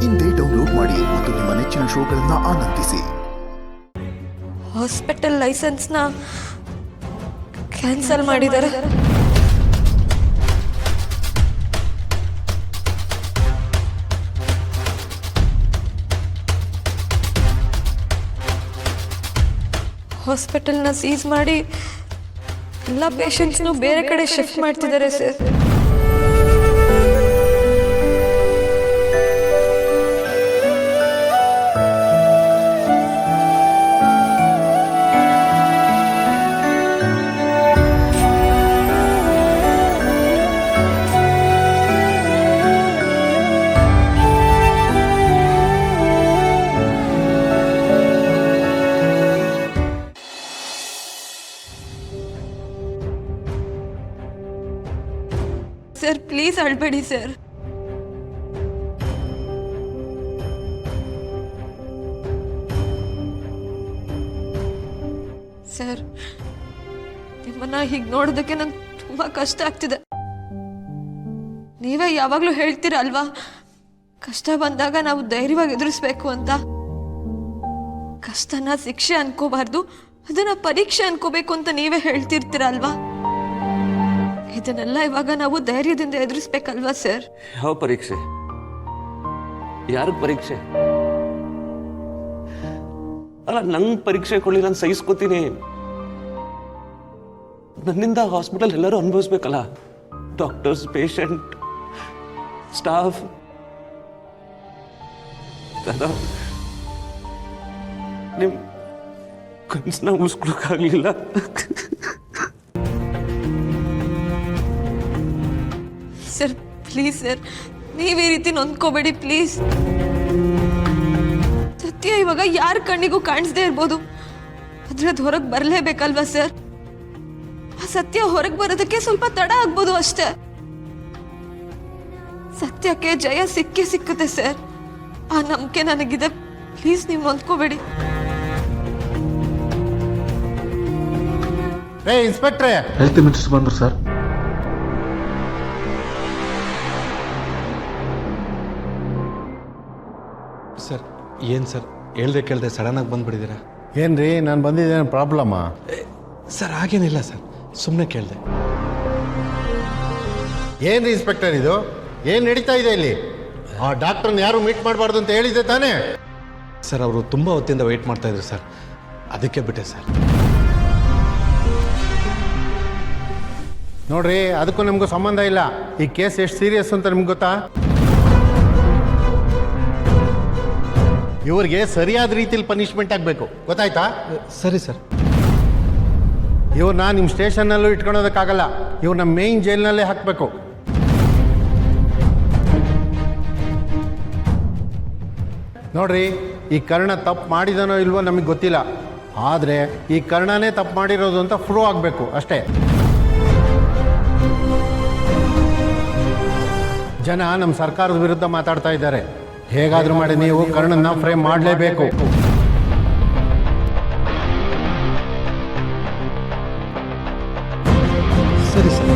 ಇಂದೇ ಡೌನ್ಲೋಡ್ ಮಾಡಿ ಮತ್ತು ನಿಮ್ಮ ನೆಚ್ಚಿನ ಶೋಗಳನ್ನು ಆನಂದಿಸಿ. ಹಾಸ್ಪಿಟಲ್ ಲೈಸೆನ್ಸ್ನ ಕ್ಯಾನ್ಸಲ್ ಮಾಡಿದ್ದಾರೆ. ಹಾಸ್ಪಿಟಲ್ನ ಸೀಸ್ ಮಾಡಿ ಎಲ್ಲ ಪೇಷಂಟ್ಸ್ನು ಬೇರೆ ಕಡೆ ಶಿಫ್ಟ್ ಮಾಡ್ತಿದ್ದಾರೆ ಸರ್. ಸರ್ ಪ್ಲೀಸ್ ಅಳ್ಬೇಡಿ ಸರ್. ಸರ್ ನಿಮ್ಮನ್ನ ಹೀಗೆ ನೋಡೋದಕ್ಕೆ ನಂಗೆ ತುಂಬಾ ಕಷ್ಟ ಆಗ್ತಿದೆ. ನೀವೇ ಯಾವಾಗ್ಲೂ ಹೇಳ್ತೀರ ಅಲ್ವಾ, ಕಷ್ಟ ಬಂದಾಗ ನಾವು ಧೈರ್ಯವಾಗಿ ಎದುರಿಸ್ಬೇಕು ಅಂತ. ಕಷ್ಟನ ಶಿಕ್ಷೆ ಅನ್ಕೋಬಾರ್ದು, ಅದನ್ನ ಪರೀಕ್ಷೆ ಅನ್ಕೋಬೇಕು ಅಂತ ನೀವೇ ಹೇಳ್ತಿರ್ತೀರ ಅಲ್ವಾ. ಇದನ್ನೆಲ್ಲ ಇವಾಗ ನಾವು ಧೈರ್ಯದಿಂದ ಎದುರಿಸ್ಬೇಕಲ್ವಾ ಸರ್? ಯಾವ ಪರೀಕ್ಷೆ? ಯಾರಿಗೆ ಪರೀಕ್ಷೆ? ಅಲ್ಲ, ನಂಗೆ ಪರೀಕ್ಷೆ ಕೊಳ್ಳಿ, ನಾನು ಸಹಿಸ್ಕೋತೀನಿ. ನನ್ನಿಂದ ಹಾಸ್ಪಿಟಲ್ ಎಲ್ಲರೂ ಅನುಭವಿಸ್ಬೇಕಲ್ಲ, ಡಾಕ್ಟರ್ಸ್, ಪೇಷಂಟ್, ಸ್ಟಾಫ್. ನಿಮ್ ಕನ್ಸನ್ನ ಉಳಿಸ್ಕೊಳಕ್ಕಾಗ್ಲಿಲ್ಲ. ಸರ್ ಪ್ಲೀಸ್ ಸರ್, ನೀವು ಈ ರೀತಿ ನೊಂದ್ಕೋಬೇಡಿ ಪ್ಲೀಸ್. ಸತ್ಯ ಇವಾಗ ಯಾರ ಕಣ್ಣಿಗೂ ಕಾಣಿಸದೇ ಇರ್ಬೋದು, ಅದ್ರದ್ದು ಹೊರಗೆ ಬರಲೇಬೇಕಲ್ವಾ ಸರ್? ಆ ಸತ್ಯ ಹೊರಗೆ ಬರೋದಕ್ಕೆ ಸ್ವಲ್ಪ ತಡ ಆಗ್ಬೋದು ಅಷ್ಟೇ. ಸತ್ಯಕ್ಕೆ ಜಯ ಸಿಕ್ಕೇ ಸಿಕ್ಕುತ್ತೆ ಸರ್, ಆ ನಂಬಿಕೆ ನನಗಿದೆ. ಪ್ಲೀಸ್ ನೀವು ನೊಂದ್ಕೋಬೇಡಿ. ಇನ್ಸ್ಪೆಕ್ಟ್ರೇ, ಹೆಲ್ತ್ ಮಿನಿಸ್ಟರ್ ಬಂದ್ರು ಸರ್. ಸರ್ ಏನು ಸರ್, ಹೇಳ್ದೆ ಕೇಳ್ದೆ ಸಡನ್ನಾಗಿ ಬಂದುಬಿಟ್ಟಿದ್ದೀರಾ? ಏನ್ರಿ ನಾನು ಬಂದಿದ್ದೇನು ಪ್ರಾಬ್ಲಮ್ಮಾ? ಸರ್ ಹಾಗೇನಿಲ್ಲ ಸರ್, ಸುಮ್ಮನೆ ಕೇಳಿದೆ. ಏನ್ರಿ ಇನ್ಸ್ಪೆಕ್ಟರ್ ಇದು? ಏನು ನಡೀತಾ ಇದೆ ಇಲ್ಲಿ? ಆ ಡಾಕ್ಟರ್ನ ಯಾರು ಮೀಟ್ ಮಾಡಬಾರ್ದು ಅಂತ ಹೇಳಿದ್ದೆ ತಾನೇ? ಸರ್ ಅವರು ತುಂಬ ಹೊತ್ತಿಂದ ವೆಯ್ಟ್ ಮಾಡ್ತಾಯಿದ್ರು ಸರ್, ಅದಕ್ಕೆ ಬಿಟ್ಟೆ ಸರ್. ನೋಡ್ರಿ, ಅದಕ್ಕೂ ನಮಗೂ ಸಂಬಂಧ ಇಲ್ಲ. ಈ ಕೇಸ್ ಎಷ್ಟು ಸೀರಿಯಸ್ ಅಂತ ನಿಮ್ಗೆ ಗೊತ್ತಾ? ಇವ್ರಿಗೆ ಸರಿಯಾದ ರೀತಿಯಲ್ಲಿ ಪನಿಷ್ಮೆಂಟ್ ಆಗಬೇಕು, ಗೊತ್ತಾಯ್ತಾ? ಸರಿ ಸರ್. ಇವ್ರನ್ನ ನಿಮ್ಮ ಸ್ಟೇಷನ್ನಲ್ಲೂ ಇಟ್ಕೊಳೋದಕ್ಕಾಗಲ್ಲ, ಇವ್ರನ್ನ ಮೇಯ್ನ್ ಜೈಲ್ನಲ್ಲೇ ಹಾಕಬೇಕು. ನೋಡ್ರಿ, ಈ ಕರ್ಣ ತಪ್ಪು ಮಾಡಿದನೋ ಇಲ್ವೋ ನಮಗೆ ಗೊತ್ತಿಲ್ಲ, ಆದರೆ ಈ ಕರ್ಣನೇ ತಪ್ಪು ಮಾಡಿರೋದು ಅಂತ ಪ್ರೂವ್ ಆಗಬೇಕು ಅಷ್ಟೇ. ಜನ ನಮ್ಮ ಸರ್ಕಾರದ ವಿರುದ್ಧ ಮಾತಾಡ್ತಾ ಇದ್ದಾರೆ. ಹೇಗಾದರೂ ಮಾಡಿ ನೀವು ಕರ್ಣನ್ನ ಫ್ರೇಮ್ ಮಾಡಲೇಬೇಕು. ಸರಿ ಸರ್.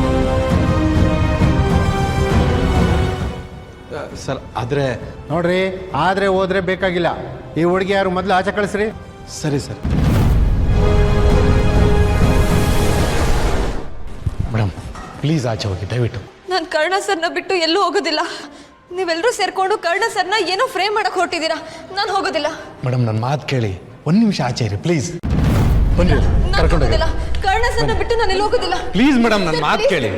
ಸರ್ ಆದರೆ ನೋಡ್ರಿ, ಆದರೆ ಹೋದ್ರೆ ಬೇಕಾಗಿಲ್ಲ. ಈ ಹುಡುಗಿ ಯಾರು ಮೊದಲು ಆಚೆ ಕಳಿಸ್ರಿ. ಸರಿ ಸರ್. ಮೇಡಮ್ ಪ್ಲೀಸ್ ಆಚೆ ಹೋಗಿ ದಯವಿಟ್ಟು. ನಾನು ಕರ್ಣ ಸರ್ನ ಬಿಟ್ಟು ಎಲ್ಲೂ ಹೋಗೋದಿಲ್ಲ. ನೀವೆಲ್ಲರೂ ಸೇರ್ಕೊಂಡು ಕರ್ಣ ಸರ್ನ ಏನೋ ಫ್ರೇಮ್ ಮಾಡಕ್ ಹೊರಟಿದ್ದೀರಾ. ನಾನು ಹೋಗೋದಿಲ್ಲ. ಮೇಡಮ್ ನನ್ನ ಮಾತು ಕೇಳಿ, ಒಂದು ನಿಮಿಷ ಆಚೆ ಇರಿ ಪ್ಲೀಸ್. ಬನ್ನಿ ನಾನು ಹೋಗೋದಿಲ್ಲ. ಕರ್ಣ ಸರ್ನ ಬಿಟ್ಟು ನಾನು ಎಲ್ಲೂ ಹೋಗೋದಿಲ್ಲ. ಪ್ಲೀಸ್ ಮೇಡಮ್ ನನ್ನ ಮಾತು ಕೇಳಿ.